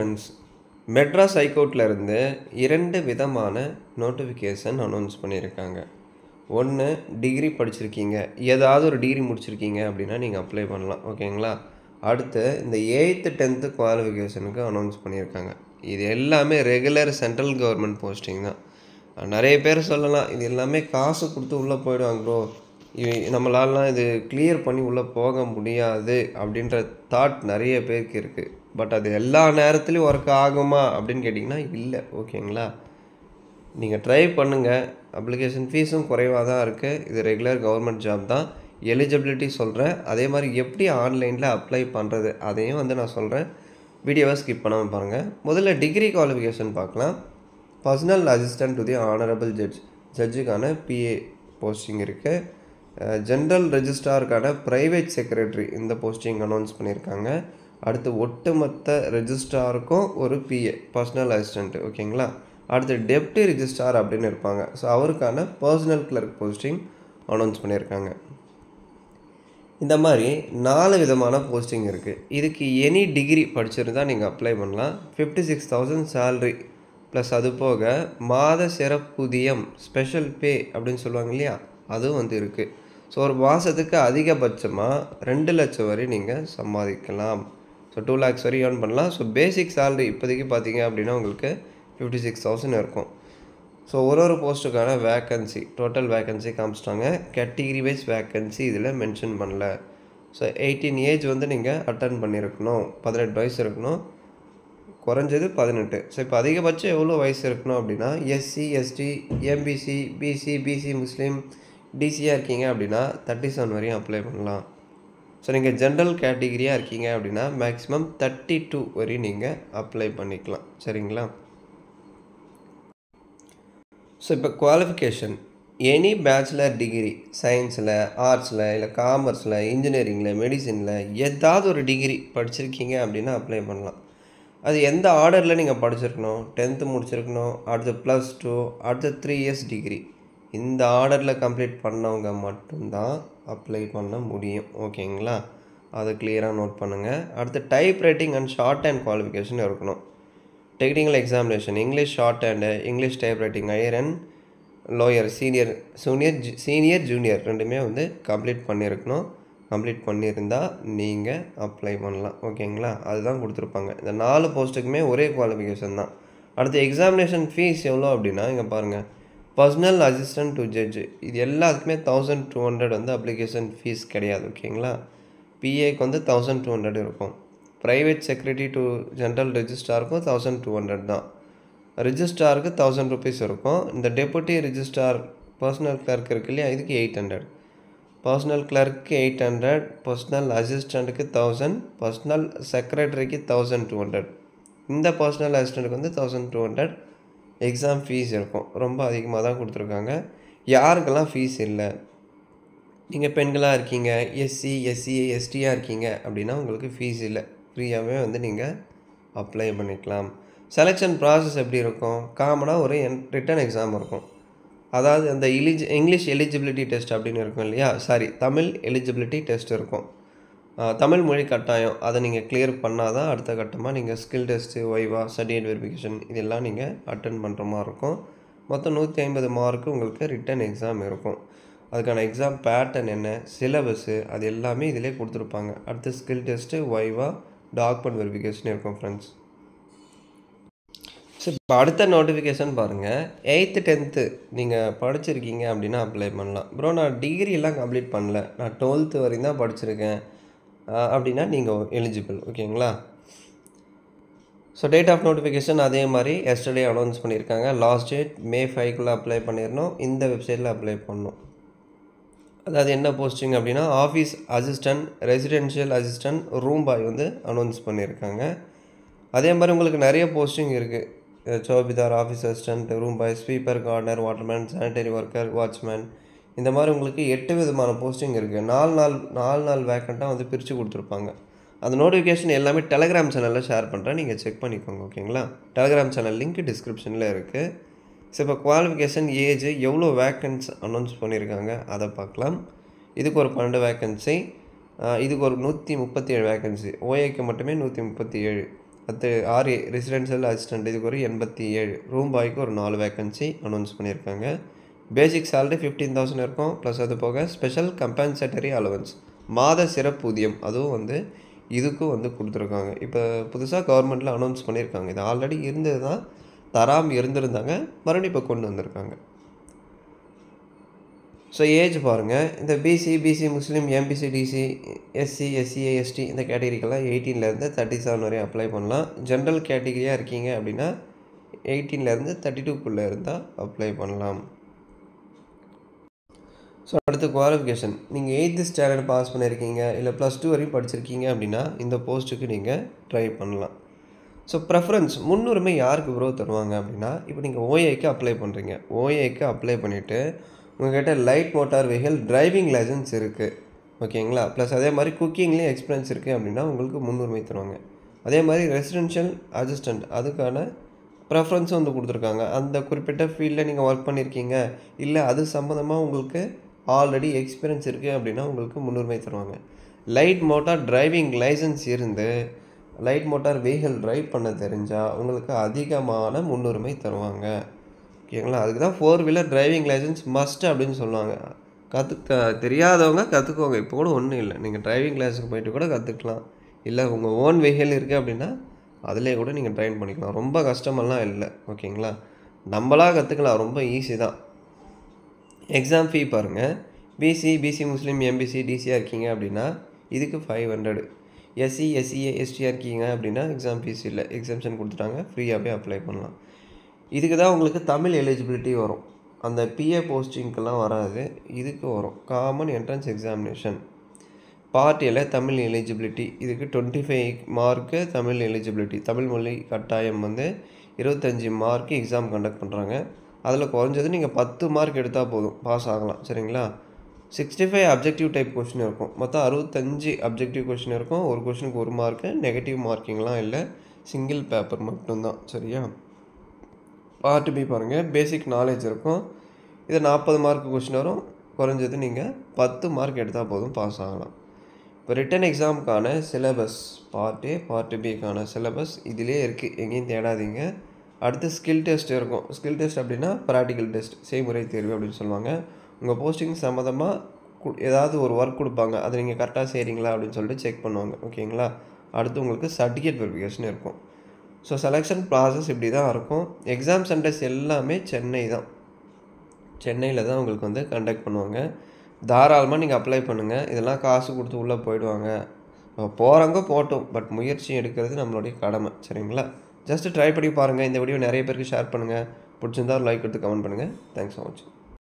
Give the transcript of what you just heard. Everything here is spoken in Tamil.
ஃப்ரெண்ட்ஸ், மெட்ராஸ் ஹைகோர்ட்ல இருந்து 2 விதமான நோட்டிஃபிகேஷன் அனௌன்ஸ் பண்ணியிருக்காங்க. ஒண்ணு, டிகிரி படிச்சிருக்கீங்க. ஏதாவது ஒரு டிகிரி முடிச்சிருக்கீங்க அப்படின்னா நீங்க அப்ளை பண்ணலாம். ஓகேங்களா? அடுத்து இந்த 8th, 10th குவாலிஃபிகேஷனுக்கு அனௌன்ஸ் பண்ணியிருக்காங்க. இது எல்லாமே ரெகுலர் சென்ட்ரல் கவர்மெண்ட் போஸ்டிங் தான். நெறைய பேர் சொல்லலாம், இது எல்லாமே காசு குடுத்து உள்ள போயிடுவாங்க ப்ரோ. நம்மளாலலாம் இது கிளியர் பண்ணி உள்ள போக முடியாது அப்படின்ற தாட் நெறைய பேருக்கு இருக்கு. பட் அது எல்லா நேரத்துலயும் ஒர்க் ஆகுமா அப்படின்னு கேட்டிங்கன்னா இல்ல. ஓகேங்களா? நீங்க ட்ரை பண்ணுங்க. அப்ளிகேஷன் ஃபீஸும் குறைவா தான் இருக்கு. இது ரெகுலர் கவர்மெண்ட் ஜாப் தான். எலிஜிபிலிட்டி சொல்றேன். அதே மாரி எப்படி ஆன்லைன்ல அப்ளை பண்றது அதையும் நான் சொல்றேன். வீடியோவ ஸ்கிப் பண்ணாம பாருங்க. முதல்ல டிகிரி குவாலிஃபிகேஷன் பார்க்கலாம். Personal assistant to the honourable judge. ஜட்ஜுக்கான பிஏ போஸ்டிங் இருக்கு. ஜெனரல் ரெஜிஸ்ட்ராருக்கான பிரைவேட் செக்ரட்டரி இந்த போஸ்டிங் அனௌன்ஸ் பண்ணியிருக்காங்க. அடுத்து ஒட்டுமொத்த ரெஜிஸ்ட்ராருக்கும் ஒரு பிஏ பர்சனல் அசிஸ்டன்ட். ஓகேங்களா? அடுத்து டெப்டி ரிஜிஸ்ட்ரார் அப்படின்னு இருப்பாங்க. ஸோ அவருக்கான பர்சனல் கிளர்க் போஸ்டிங் அனௌன்ஸ் பண்ணியிருக்காங்க. இந்த மாதிரி 4 விதமான போஸ்டிங் இருக்குது. இதுக்கு எனி டிகிரி படிச்சிருந்தா நீங்கள் அப்ளை பண்ணலாம். 56,000 சேலரி ப்ளஸ் அது போக மாத சிறப்புதியம் ஸ்பெஷல் பே அப்படின்னு சொல்லுவாங்க இல்லையா, அதுவும் இருக்குது. ஸோ ஒரு மாதத்துக்கு அதிகபட்சமாக 2 லட்சம் வரை நீங்கள் சம்பாதிக்கலாம். ஸோ 2 lakhs வரை ஏர்ன் பண்ணலாம். ஸோ பேசிக் சேலரி இப்போதைக்கு பார்த்தீங்க அப்படின்னா உங்களுக்கு 56,000 இருக்கும். ஸோ ஒரு போஸ்ட்டுக்கான வேக்கன்சி டோட்டல் வேக்கன்சி காமிச்சிட்டாங்க. கேட்டகிரி வைஸ் வேக்கன்சி இதில் மென்ஷன் பண்ணல. ஸோ 18 ஏஜ் நீங்கள் அட்டன் பண்ணியிருக்கணும். 18 வயசு இருக்கணும். குறைஞ்சது 18. ஸோ இப்போ அதிகபட்சம் எவ்வளோ வயசு இருக்கணும் அப்படின்னா SC, ST, MBC, BC, BC முஸ்லீம், டிசியாக இருக்கீங்க அப்படின்னா 37 வரையும் அப்ளை பண்ணலாம். ஸோ நீங்கள் ஜென்ரல் கேட்டகிரியாக இருக்கீங்க அப்படின்னா மேக்ஸிமம் 32 வரையும் நீங்கள் அப்ளை பண்ணிக்கலாம். சரிங்களா? ஸோ இப்போ குவாலிஃபிகேஷன் எனி பேச்சுலர் டிகிரி சயின்ஸில், ஆர்ட்ஸில், இல்லை காமர்ஸில், இன்ஜினியரிங்கில், மெடிசனில் ஏதாவது ஒரு டிகிரி படிச்சிருக்கீங்க அப்படின்னா அப்ளை பண்ணலாம். அது எந்த ஆர்டரில் நீங்கள் படிச்சிருக்கணும்? 10th முடிச்சிருக்கணும், அடுத்து +2, அடுத்து 3 years டிகிரி. இந்த ஆர்டரில் கம்ப்ளீட் பண்ணவங்க மட்டும்தான் அப்ளை பண்ண முடியும். ஓகேங்களா? அதை கிளியராக நோட் பண்ணுங்கள். அடுத்து typewriting and shorthand qualification இருக்கணும். Technical examination English shorthand, English typewriting higher and lower, senior junior ரெண்டுமே கம்ப்ளீட் பண்ணியிருக்கணும். கம்ப்ளீட் பண்ணியிருந்தால் நீங்கள் அப்ளை பண்ணலாம். ஓகேங்களா? அதுதான் கொடுத்துருப்பாங்க. இந்த 4 போஸ்ட்டுக்குமே ஒரே குவாலிஃபிகேஷன் தான். அடுத்து எக்ஸாமினேஷன் ஃபீஸ் எவ்வளோ அப்படின்னா இங்கே பாருங்கள். பர்சனல் அசிஸ்டன்ட் டு ஜட்ஜு இது எல்லாத்துக்குமே 1200 அப்ளிகேஷன் ஃபீஸ் கிடையாது. ஓகேங்களா? பிஏக்கு 1200 இருக்கும். ப்ரைவேட் செக்ரட்டரி டு ஜென்ரல் ரெஜிஸ்ட்ராருக்கும் 1200 தான். ரிஜிஸ்ட்ராருக்கு 1000 rupees இருக்கும். இந்த டெபுட்டி ரிஜிஸ்ட்ரார் பர்சனல் கிளர்க் இருக்கு இல்லையா, இதுக்கு 800. பர்சனல் கிளர்க்கு 800, பர்சனல் அசிஸ்டண்ட்டுக்கு 1000, பர்சனல் செக்ரட்டரிக்கு 1200. இந்த பர்சனல் அசிஸ்டண்ட்டுக்கு 1200 எக்ஸாம் ஃபீஸ் இருக்கும். ரொம்ப அதிகமாக தான் கொடுத்துருக்காங்க. யாருக்கெல்லாம் ஃபீஸ் இல்லை, நீங்கள் பெண்களாக இருக்கீங்க, எஸ்சி, எஸ்டியாக இருக்கீங்க அப்படின்னா உங்களுக்கு ஃபீஸ் இல்லை. ஃப்ரீயாகவே நீங்கள் அப்ளை பண்ணிக்கலாம். செலெக்ஷன் ப்ராசஸ் எப்படி இருக்கும்? காமனாக ஒரு ரிட்டன் எக்ஸாம் இருக்கும். அதாவது அந்த இங்கிலீஷ் எலிஜிபிலிட்டி டெஸ்ட் அப்படின்னு இருக்கும் இல்லையா, தமிழ் எலிஜிபிலிட்டி டெஸ்ட் இருக்கும். தமிழ் மொழி கட்டாயம். அதை நீங்கள் கிளியர் பண்ணால் தான் அடுத்த கட்டமாக நீங்கள் ஸ்கில் டெஸ்ட்டு, வைவா, சர்டிஃபிகேட் வெரிஃபிகேஷன் இதெல்லாம் நீங்கள் அட்டன் பண்ணுற மாதிரி இருக்கும். மொத்தம் 150 மார்க்கு உங்களுக்கு ரிட்டன் எக்ஸாம் இருக்கும். அதுக்கான எக்ஸாம் பேட்டர்ன் என்ன, சிலபஸ்ஸு அது எல்லாமே இதிலே கொடுத்துருப்பாங்க. அடுத்து ஸ்கில் டெஸ்ட்டு, வைவா, டாக்குமெண்ட் வெரிஃபிகேஷன் இருக்கும் ஃப்ரெண்ட்ஸ். ஸோ இப்போ அடுத்த நோட்டிஃபிகேஷன் பாருங்கள். 8th, 10th நீங்கள் படிச்சிருக்கீங்க அப்படின்னா அப்ளை பண்ணலாம். ப்ரோ நான் டிகிரிலாம் கம்ப்ளீட் பண்ணல, நான் 12th வரையும் தான் படிச்சிருக்கேன் அப்படின்னா நீங்கள் எலிஜிபிள். ஓகேங்களா? ஸோ டேட் ஆஃப் நோட்டிஃபிகேஷன் அதே மாதிரி எஸ்டர்டே அனௌன்ஸ் பண்ணியிருக்காங்க. லாஸ்ட் டேட் May 5க்குள்ளே அப்ளை பண்ணிடணும். இந்த வெப்சைட்டில் அப்ளை பண்ணணும். அதாவது என்ன போஸ்டிங் அப்படின்னா office assistant, residential assistant, room boy announce பண்ணியிருக்காங்க. அதே மாதிரி உங்களுக்கு நிறைய போஸ்டிங் இருக்குது. சௌபிதார், office assistant, room boy, sweeper, gardener, waterman, sanitary worker, watchman இந்த மாதிரி உங்களுக்கு 8 விதமான போஸ்டிங் இருக்குது. 4 வேக்கண்ட்டாக பிரித்து கொடுத்துருப்பாங்க. அந்த நோட்டிஃபிகேஷன் எல்லாமே டெலகிராம் சேனலில் ஷேர் பண்ணுறேன், நீங்கள் செக் பண்ணிக்கோங்க. ஓகேங்களா? டெலகிராம் சேனல் லிங்க் டிஸ்கிரிப்ஷனில் இருக்குது. ஸோ இப்போ குவாலிஃபிகேஷன், ஏஜ், எவ்வளோ வேக்கன்ஸ் அனௌன்ஸ் பண்ணியிருக்காங்க அதை பார்க்கலாம். இதுக்கு ஒரு 12 வேக்கன்சி, இதுக்கு ஒரு 137 வேக்கன்சி, ஓஏக்கு மட்டுமே 137. 6 ரெசிடென்ஷியல் அசிஸ்டன்ட் இதுக்கு ஒரு 87, ரூம் பாய்க்கு ஒரு 4 வேக்கன்சி அனௌன்ஸ் பண்ணியிருக்காங்க. பேசிக் சேலரி 15,000 இருக்கும். ப்ளஸ் அது போக ஸ்பெஷல் கம்பன்சேட்டரி அலவன்ஸ் மாத சிறப்பூதியம் அதுவும் வந்து இதுக்கும் வந்து கொடுத்துருக்காங்க. இப்போ புதுசாக கவர்மெண்ட்டில் அனௌன்ஸ் பண்ணியிருக்காங்க. இது ஆல்ரெடி இருந்தது தான், தராமல் இருந்திருந்தாங்க, மறுபடியும் இப்போ கொண்டு வந்திருக்காங்க. ஸோ ஏஜ் பாருங்கள், இந்த பிசி முஸ்லீம், MBC, DC, SC, SCA, ST இந்த கேட்டகரிக்கெல்லாம் 18லேருந்து 37 வரையும் அப்ளை பண்ணலாம். ஜென்ரல் கேட்டகரியாக இருக்கீங்க அப்படின்னா 18லேருந்து 32க்குள்ளே இருந்தால் அப்ளை பண்ணலாம். ஸோ அடுத்து குவாலிஃபிகேஷன், நீங்கள் 8th ஸ்டாண்டர்ட் பாஸ் பண்ணியிருக்கீங்க இல்லை +2 வரையும் படிச்சிருக்கீங்க அப்படின்னா இந்த போஸ்ட்டுக்கு நீங்கள் ட்ரை பண்ணலாம். ஸோ ப்ரெஃபரன்ஸ் முன்னுரிமை யாருக்கு ப்ரோ தருவாங்க அப்படின்னா, இப்போ நீங்கள் ஓஏக்கு அப்ளை பண்ணுறீங்க. ஓஏக்கு அப்ளை பண்ணிவிட்டு உங்கள்கிட்ட light motor vehicle driving licence இருக்குது, ஓகேங்களா? ப்ளஸ் அதே மாதிரி குக்கிங்லேயும் எக்ஸ்பீரியன்ஸ் இருக்குது அப்படின்னா உங்களுக்கு முன்னுரிமை தருவாங்க. அதே மாதிரி ரெசிடென்ஷியல் அசிஸ்டண்ட் அதுக்கான ப்ரெஃபரன்ஸும் வந்து கொடுத்துருக்காங்க. அந்த குறிப்பிட்ட ஃபீல்டில் நீங்கள் ஒர்க் பண்ணியிருக்கீங்க, இல்லை அது சம்மந்தமாக உங்களுக்கு ஆல்ரெடி எக்ஸ்பீரியன்ஸ் இருக்குது அப்படின்னா உங்களுக்கு முன்னுரிமை தருவாங்க. லைட் மோட்டார் டிரைவிங் லைசன்ஸ் இருந்து லைட் மோட்டார் வெஹிக்கிள் ட்ரைவ் பண்ண தெரிஞ்சால் உங்களுக்கு அதிகமான முன்னுரிமை தருவாங்க, ஓகேங்களா? அதுக்கு தான் 4 வீலர் டிரைவிங் லைசன்ஸ் மஸ்ட் அப்படின்னு சொல்லுவாங்க. தெரியாதவங்க கற்றுக்கோங்க. இப்போ கூட ஒன்றும் இல்லை, நீங்கள் டிரைவிங் கிளாஸுக்கு போயிட்டு கூட கற்றுக்கலாம். இல்லை உங்கள் ஓன் வெஹிக்கிள் இருக்குது அப்படின்னா அதிலே கூட நீங்கள் ட்ரைன் பண்ணிக்கலாம். ரொம்ப கஷ்டமெல்லாம் இல்லை, ஓகேங்களா? நம்மளாக கற்றுக்கலாம், ரொம்ப ஈஸி தான். எக்ஸாம் ஃபீ பாருங்கள், பிசி முஸ்லீம், எம்பிசி, டிசியாக இருக்கீங்க அப்படின்னா இதுக்கு 500. எஸ்சி, எஸ்சிஏ, எஸ்டியாக இருக்கீங்க அப்படின்னா எக்ஸாம் ஃபீஸ் இல்லை, எக்ஸாம்ஷன் கொடுத்துட்டாங்க, ஃப்ரீயாகவே அப்ளை பண்ணலாம். இதுக்கு தான் உங்களுக்கு தமிழ் எலிஜிபிலிட்டி வரும். அந்த பிஏ போஸ்டிங்க்கெல்லாம் வராது, இதுக்கு வரும். காமன் என்ட்ரன்ஸ் எக்ஸாமினேஷன் பார்ட் ஏல தமிழ் எலிஜிபிலிட்டி, இதுக்கு 25 மார்க்கு தமிழ் எலிஜிபிலிட்டி. தமிழ் மொழி கட்டாயம் வந்து 25 மார்க்கு எக்ஸாம் கண்டக்ட் பண்ணுறாங்க. அதில் குறைஞ்சது நீங்கள் 10 மார்க் எடுத்தால் போதும், பாஸ் ஆகலாம், சரிங்களா? 65 அப்ஜெக்டிவ் டைப் கொஷின் இருக்கும். மொத்தம் 65 அப்ஜெக்டிவ் கொஷின் இருக்கும். ஒரு கொஷினுக்கு 1 மார்க்கு, நெகட்டிவ் மார்க்கிங்லாம் இல்லை, சிங்கிள் பேப்பர் மட்டும்தான், சரியா? பார்ட் பி பாருங்கள், பேசிக் நாலேஜ் இருக்கும். இது 40 மார்க் கொஷின் வரும். குறைஞ்சது நீங்கள் 10 மார்க் எடுத்தால் போதும், பாஸ் ஆகலாம். இப்போ ரிட்டன் எக்ஸாமுக்கான சிலபஸ் பார்ட் ஏ, பார்ட் பிக்கான சிலபஸ் இதிலே இருக்குது, எங்கேயும் தேடாதீங்க. அடுத்து ஸ்கில் டெஸ்ட் இருக்கும். ஸ்கில் டெஸ்ட் அப்படின்னா ப்ராக்டிக்கல் டெஸ்ட், செய்முறை தேர்வு அப்படின்னு சொல்லுவாங்க. உங்கள் போஸ்டிங் சம்மந்தமாக ஏதாவது ஒரு ஒர்க் கொடுப்பாங்க, அதை நீங்கள் கரெக்டாக செய்கிறீங்களா அப்படின்னு சொல்லிட்டு செக் பண்ணுவாங்க, ஓகேங்களா? அடுத்து உங்களுக்கு சர்டிஃபிகேட் வெரிஃபிகேஷன் இருக்கும். ஸோ செலெக்ஷன் ப்ராசஸ் இப்படி தான் இருக்கும். எக்ஸாம் சென்டர்ஸ் எல்லாமே சென்னையில் தான் உங்களுக்கு வந்து கண்டக்ட் பண்ணுவாங்க. தாராளமாக நீங்கள் அப்ளை பண்ணுங்கள். இதெல்லாம் காசு கொடுத்து உள்ளே போயிடுவாங்க, போகிறவங்க போட்டோம், பட் முயற்சி எடுக்கிறது நம்மளுடைய கடமை, சரிங்களா? ஜஸ்ட்டு ட்ரை பண்ணி பாருங்கள். இந்த வீடியோ நிறைய பேருக்கு ஷேர் பண்ணுங்கள். பிடிச்சிருந்தா லைக் கொடுத்து கமெண்ட் பண்ணுங்கள். தேங்க்ஸ் ஃபார் வாட்சிங்.